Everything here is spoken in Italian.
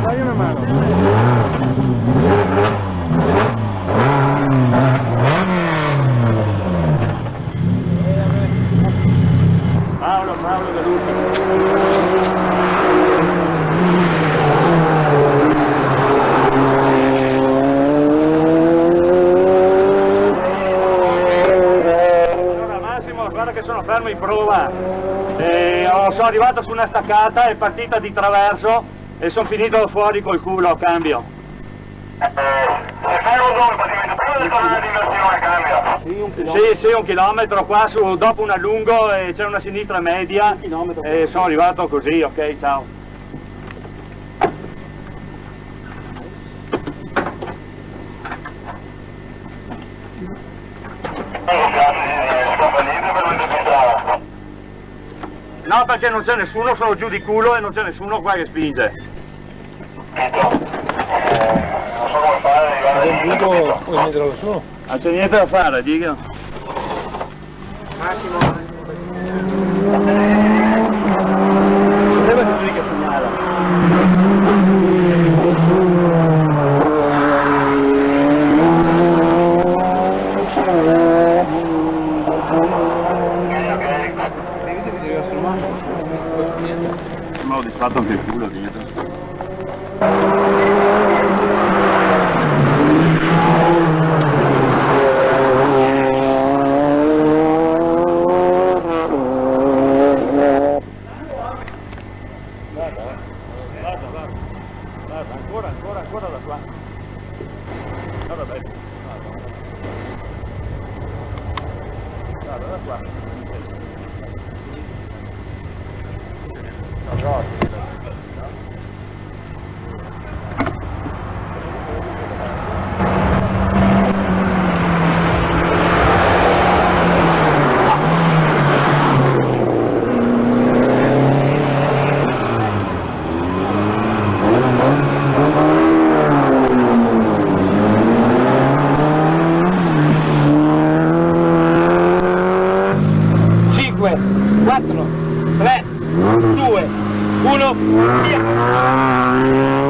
Dai una mano. Paolo dell'ultimo. Guarda che sono fermo in prova, sono arrivato su una staccata, è partita di traverso e sono finito fuori col culo a cambio. Sei fermo dove praticamente? Prima del tornare di inversione cambia? Sì, 1 chilometro qua su, dopo un allungo e c'è una sinistra media e sono arrivato così, ok, ciao. No, perché non c'è nessuno, sono giù di culo e non c'è nessuno qua che spinge. Non so come fare, puoi metterlo su. Non c'è niente da fare, dica. Massimo. Deve essere lì che segnala. Ma ho disfatto anche il culo dietro. Guarda, ancora da qua. Guarda bene. Guarda da qua. Cinque, 4, 3, 2, 1, via!